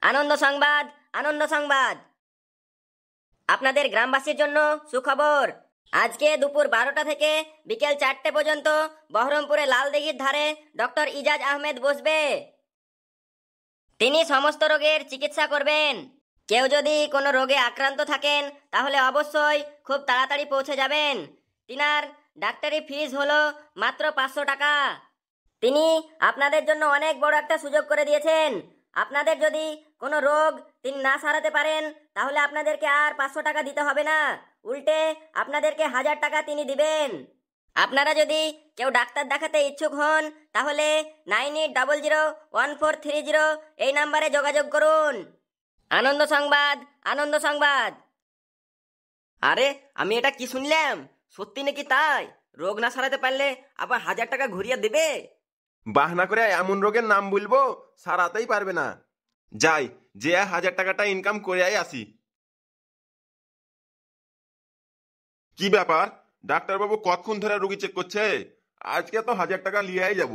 আনন্দ সংবাদ, আনন্দ সংবাদ। আপনাদের গ্রামবাসীর জন্য সুখবর। আজকে দুপুর 12টা থেকে বিকেল 4টে পর্যন্ত বহরমপুরে লালদিঘির ধারে ডক্টর ইজাজ আহমেদ বসবে। তিনি সমস্ত রোগের চিকিৎসা করবেন। কেউ যদি কোনো রোগে আক্রান্ত থাকেন তাহলে অবশ্যই খুব তাড়াতাড়ি পৌঁছে যাবেন। তিনার ডাক্তারি ফিস হলো মাত্র 500 টাকা। তিনি আপনাদের জন্য অনেক বড় একটা সুযোগ করে দিয়েছেন। আপনাদের যদি কোনো রোগ তিনি না সারাতে পারেন তাহলে আপনাদেরকে আর 500 টাকা দিতে হবে না, উল্টে আপনাদেরকে 1000 টাকা তিনি দিবেন। আপনারা যদি কেউ ডাক্তার দেখাতে ইচ্ছুক হন তাহলে 98001430 এই নাম্বারে যোগাযোগ করুন। আনন্দ সংবাদ, আনন্দ সংবাদ। আরে আমি এটা কি শুনলাম, সত্যি নাকি তাই? রোগ না সারাতে পারলে আবার 1000 টাকা ঘুরিয়ে দেবে? বাহানা করে এমন রোগের নাম বলবো সারাতেই পারবে না। যাই, যে 1000 টাকাটা ইনকাম করে আসি। কি ব্যাপার, ডাক্তারবাবু কতক্ষণ ধরে রোগী চেক করছে? আজকে তো 1000 টাকা লিয়াই যাব।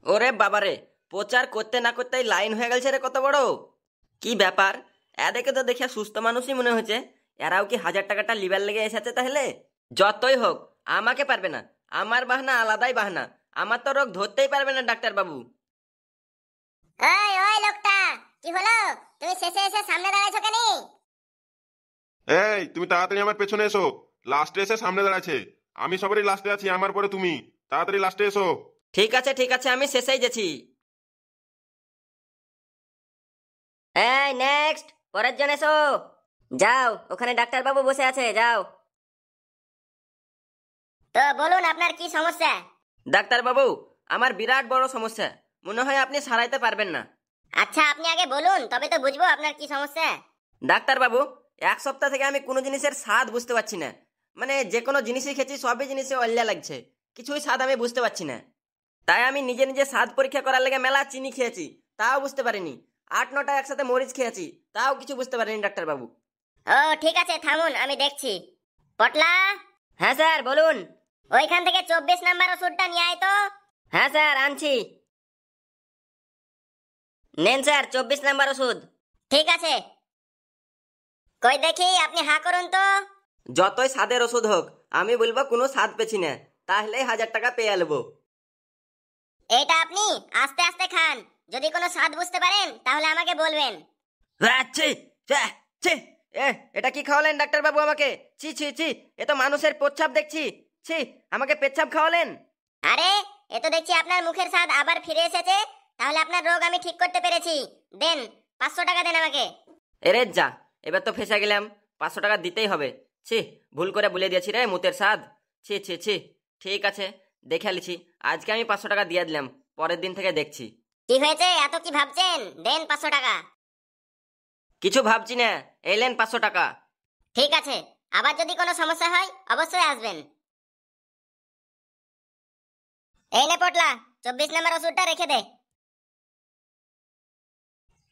ওরে বাবারে, প্রচার করতে না করতেই লাইন হয়ে গেছে রে কত বড়। কি ব্যাপার, এদেরকে তো দেখে সুস্থ মানুষই মনে হচ্ছে। এরাও কি 1000 টাকাটা লিবার লেগে এসেছে তাহলে? যতই হোক আমাকে পারবে না, আমার বাহানা আলাদাই বাহানা। আমার তো রোগ ধরতেই পারবে না ডাক্তার বাবু। ওই ওই লোকটা, কি হলো? তুমি শেষে এসে সামনে দাঁড়াইছো কেন? এই, তুমি তাড়াতাড়ি আমার পেছনে এসো। লাস্টে এসে সামনে দাঁড়াচ্ছে। আমি সবারই লাস্টে আছি, আমার পরে তুমি। তাড়াতাড়ি লাস্টে এসো। ঠিক আছে ঠিক আছে, আমি শেষেই গেছি। এই নেক্সট, পরের জন এসো। যাও, ওখানে ডাক্তারবাবু বসে আছে, যাও। তো বলুন আপনার কি সমস্যা? ডাক্তার বাবু, আমার বিরাট বড় সমস্যা, মনে হয় আপনি সারাইতে পারবেন না। আচ্ছা আপনি আগে বলুন, তবে তো বুঝবো আপনার কি সমস্যা। ডাক্তার বাবু, 1 সপ্তাহ থেকে আমি কোনো জিনিসের স্বাদ বুঝতে পারছি না। মানে যে কোনো জিনিসই খেয়েছি সবই জিনিসে অল্লা লাগছে, কিছুই স্বাদ আমি বুঝতে পারছি না। তাই আমি নিজে নিজে স্বাদ পরীক্ষা করার লেগে মেলা চিনি খেয়েছি, তাও বুঝতে পারিনি। 8-9টা একসাথে মরিচ খেয়েছি, তাও কিছু বুঝতে পারিনি ডাক্তার বাবু। ও ঠিক আছে, থামুন আমি দেখছি। পটলা, হ্যাঁ স্যার বলুন। ওইখান থেকে 24 নাম্বার ওষুধটা নিয়ে আয় তো। হ্যাঁ স্যার আনছি। নেন স্যার 24 নাম্বার ওষুধ। ঠিক আছে, কই দেখি আপনি হা করুন তো। যতই স্বাদের ওষুধ হোক, আমি বলবো কোনো স্বাদ পেছি না, তাহলেই 1000 টাকা পেয়ে নেবো। এইটা আপনি আস্তে আস্তে খান, যদি কোনো স্বাদ বুঝতে পারেন তাহলে আমাকে বলবেন। ছি, ছি, ছি, এটা কি খাওয়ালেন ডাক্তার বাবু আমাকে? ছি ছি ছি, এ তো মানুষের পেচ্ছাপ দেখছি। ছি, আমাকে পেচ্ছাপ খাওয়ালেন? আরে এ তো দেখছি আপনার মুখের স্বাদ আবার ফিরে এসেছে। তাহলে আপনার রোগ আমি ঠিক করতে পেরেছি। দেন 500 টাকা দেন আমাকে। এরে যা, এবার তো ফেসে গেলাম। 500 টাকা দিতেই হবে। ছি, ভুল করে বলে দিয়েছি রে মুতের স্বাদ। ছি ছি ছি, ঠিক আছে, দেখে লিছি। আজকে আমি 500 টাকা দিয়ে দিলাম, পরের দিন থেকে দেখছি। কি হয়েছে, এত কি ভাবছেন? দেন 500 টাকা। কিছু ভাবছি না, এলেন 500 টাকা। ঠিক আছে, আবার যদি কোনো সমস্যা হয় অবশ্যই আসবেন। এই নে পটলা, 24 নাম্বার ওষুধটা রেখে দে।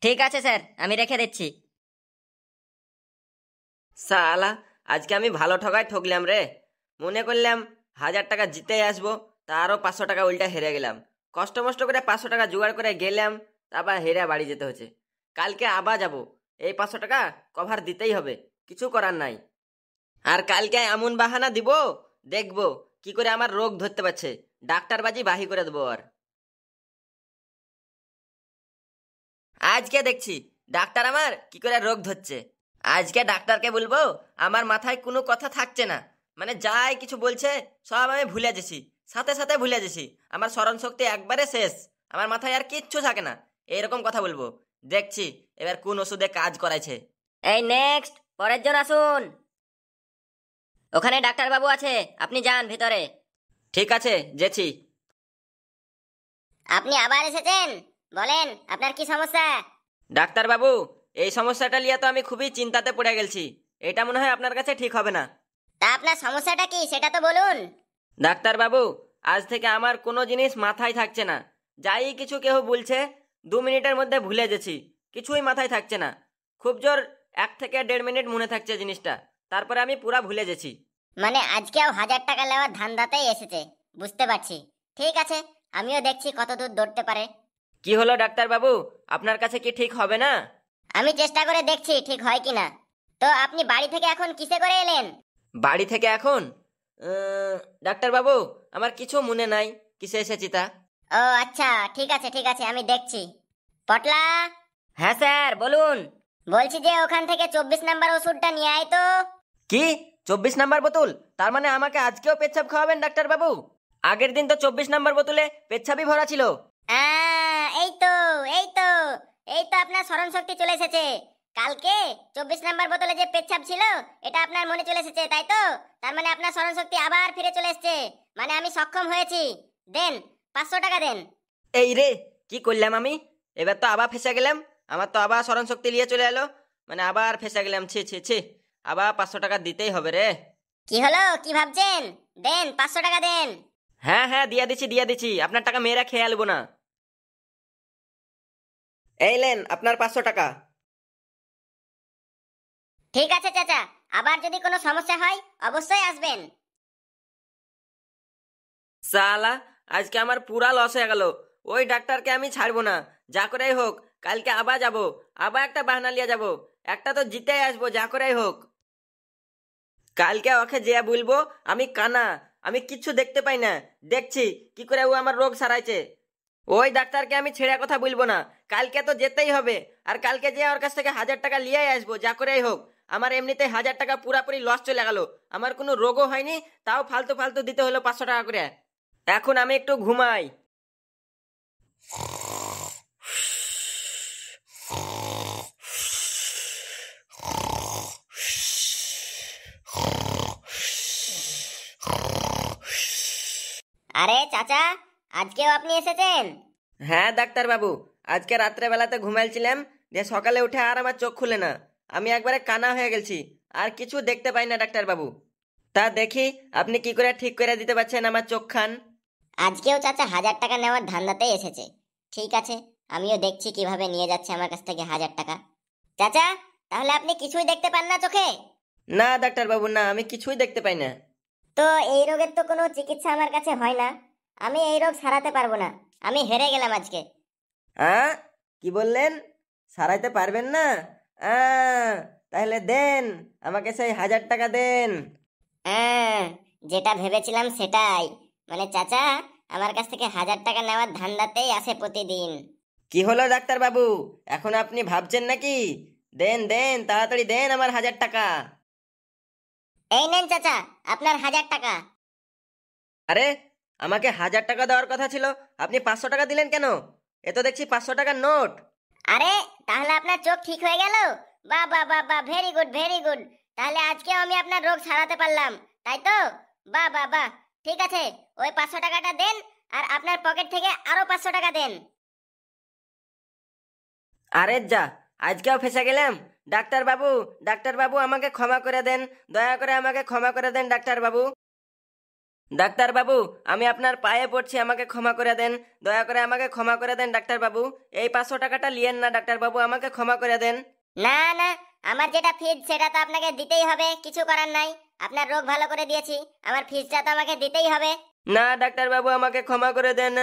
ঠিক আছে স্যার, আমি রেখে দিচ্ছি। সালা, আজকে আমি ভালো ঠকায় ঠকলাম রে। মনে করলাম 1000 টাকা জিতে আসবো, তারও 500 টাকা উল্টা হেরে গেলাম। কষ্ট মষ্ট করে 500 টাকা জোগাড় করে গেলাম, তারপর হেরে বাড়ি যেতে হচ্ছে। কালকে আবার যাব, এই 500 টাকা কভার দিতেই হবে, কিছু করার নাই। আর কালকে এমন বাহানা দিব, দেখবো কি করে আমার রোগ ধরতে পারছে। ডাক্তারবাজি বাহি করে দেবো। আর আজকে দেখছি ডাক্তার আমার কি করে রোগ ধরছে। আজকে ডাক্তারকে বলবো আমার মাথায় কোনো কথা থাকছে না, মানে যাই কিছু বলছে সব আমি ভুলে গেছি, সাথে সাথে ভুলে গেছি। আমার স্মরণ শক্তি একবারে শেষ, আমার মাথায় আর কিচ্ছু থাকে না। এইরকম কথা বলবো, দেখছি এবার কোন ওষুধে কাজ করাইছে। এই নেক্সট, পরের জন আসুন। ওখানে ডাক্তারবাবু আছে, আপনি যান ভিতরে। ঠিক আছে, যেছি। আপনি আবার এসেছেন, বলেন আপনার কি সমস্যা? ডাক্তার বাবু, এই সমস্যাটা নিয়ে তো আমি খুবই চিন্তাতে পড়ে গেছি। এটা মনে হয় আপনার কাছে ঠিক হবে না। তা আপনার সমস্যাটা কি সেটা তো বলুন। ডাক্তার বাবু, আজ থেকে আমার কোনো জিনিস মাথায় থাকছে না। যাই কিছু কেউ বলছে 2 মিনিটের মধ্যে ভুলে গেছি, কিছুই মাথায় থাকছে না। খুব জোর 1 থেকে 1.5 মিনিট মনে থাকছে জিনিসটা, তারপরে আমি পুরা ভুলে গেছি। মানে আজকেও 1000 টাকা নেওয়ার ধান্দাতেই এসেছে, বুঝতে পারছি। ঠিক আছে, আমিও দেখছি কত দূর দৌড়তে পারে। কি হলো ডাক্তার বাবু, আপনার কাছে কি ঠিক হবে না? আমি চেষ্টা করে দেখছি ঠিক হয় কিনা। তো আপনি বাড়ি থেকে এখন কিসে করে এলেন? বাড়ি থেকে এখন ডাক্তার বাবু, আমার কিছু মনে নাই কিসে এসেছি তা। ও আচ্ছা, ঠিক আছে ঠিক আছে, আমি দেখছি। পটলা, হ্যাঁ স্যার বলুন। বলছি যে ওখান থেকে 24 নাম্বার ওষুধটা নিয়ে আয় তো। কি 24 নাম্বার বোতল? তার মানে আমাকে আজকেও পেচ্ছাপ খাওয়াবেন ডাক্তার বাবু? আগের দিন তো 24 নাম্বার বোতলে পেচ্ছাপই ভরা ছিল। এই তো এই তো এই তো আপনার স্মরণ শক্তি চলে এসেছে। কালকে 24 নাম্বার বোতলে যে পেচ্ছাপ ছিল এটা আপনার মনে চলে এসেছে, তাই তো? তার মানে আপনার স্মরণ শক্তি আবার ফিরে চলে এসেছে, মানে আমি সক্ষম হয়েছি। দেন 500 টাকা দেন। এই রে, কি করলাম আমি? এবার তো আবার ফেসে গেলাম। আমার তো আবার স্মরণ শক্তি নিয়ে চলে এলো, মানে আবার ফেসে গেলাম। ছি ছি ছি, আবার 500 টাকা দিতেই হবে রে। কি হলো, কি ভাবছেন? দেন 500 টাকা দেন। হ্যাঁ হ্যাঁ, দিয়ে দিচ্ছি। আপনার টাকা মেয়েরা খেয়ে আলবো না। এই লেন আপনার 500 টাকা। ঠিক আছে চাচা, আবার যদি কোনো সমস্যা হয় অবশ্যই আসবেন। সালা, আজকে আমার পুরা লস হয়ে গেল। ওই ডাক্তারকে আমি ছাড়বো না, যা করেই হোক। কালকে আবার যাব, আবার একটা বাহানা লিয়ে যাব। একটা তো জিতেই আসবো যা করেই হোক। কালকে ওকে যে বলবো আমি কানা, আমি কিচ্ছু দেখতে পাই না। দেখছি কি করে ও আমার রোগ সারাইছে। ওই ডাক্তারকে আমি ছেড়ে কথা বলবো না। কালকে তো যেতেই হবে। আর কালকে যে ওর কাছ থেকে 1000 টাকা লিয়ে আসবো যা করেই হোক। আমার এমনিতে 1000 টাকা পুরাপুরি লস চলে গেল। আমার কোনো রোগও হয়নি, তাও ফালতু ফালতু দিতে হলো 500 টাকা করে। এখন আমি একটু ঘুমাই। আরে চাচা, আজকেও আপনি এসেছেন? হ্যাঁ ডাক্তার বাবু, আজকে রাত্রে বেলাতে ঘুমাইছিলাম, যে সকালে উঠে আর আমার চোখ খুলে না। আমি একবারে কানা হয়ে গেছি, আর কিছু দেখতে পাই না ডাক্তার বাবু। তা দেখি আপনি কি করে ঠিক করে দিতে পারছেন আমার চোখ খান। আজকেও চাচা 1000 টাকা নেওয়ার ধান্দাতেই এসেছে। ঠিক আছে, আমিও দেখছি কিভাবে নিয়ে যাচ্ছে আমার কাছ থেকে 1000 টাকা। চাচা, তাহলে আপনি কিছুই দেখতে পান না চোখে? না ডাক্তার বাবু, না, আমি কিছুই দেখতে পাই না। তো এই রোগের তো কোনো চিকিৎসা আমার কাছে হয় না। আমি এই রোগ সারাতে পারবো না। আমি হেরে গেলাম আজকে। কি বললেন? সারাইতে পারবেন না? তাহলে দেন, আমাকে সেই 1000 টাকা দেন। যেটা ভেবেছিলাম সেটাই। মানে চাচা আমার কাছ থেকে 1000 টাকা নেওয়ার ধান্দাতেই আসে প্রতিদিন। কি হলো ডাক্তার বাবু, এখন আপনি ভাবছেন নাকি? দেন দেন, তাড়াতাড়ি দেন আমার 1000 টাকা। এই নেন চাচা আপনার 1000 টাকা। আরে, আমাকে 1000 টাকা দেওয়ার কথা ছিল, আপনি 500 টাকা দিলেন কেন? এ তো দেখছি 500 টাকার নোট। আরে, তাহলে আপনার চোখ ঠিক হয়ে গেল? বাহ বাহ বাহ বাহ, ভেরি গুড ভেরি গুড। তাহলে আজকেও আমি আপনার রোগ সারাতে পারলাম, তাই তো? বাহ বাহ বাহ, ঠিক আছে, ওই 500 টাকাটা দেন, আর আপনার পকেট থেকে আরো 500 টাকা দেন। আরে যা, আজকেও ফেসে গেলাম। ডাক্তার বাবু আমাকে ক্ষমা করে দেন, দয়া করে আমাকে ক্ষমা করে দেন ডাক্তার বাবু। ডাক্তার বাবু, আমি আপনার পায়ে পড়ছি, আমাকে ক্ষমা করে দেন, দয়া করে আমাকে ক্ষমা করে দেন ডাক্তার বাবু। এই 500 টাকাটা লিয়েন না ডাক্তার বাবু, আমাকে ক্ষমা করে দেন। না না, আমার যেটা ফিজ সেটা তো আপনাকে দিতেই হবে, কিছু করার নাই। আপনার রোগ ভালো করে দিয়েছি, আমার ফিজটা তো আমাকে দিতেই হবে। না ডাক্তার বাবু, আমাকে ক্ষমা করে দেন।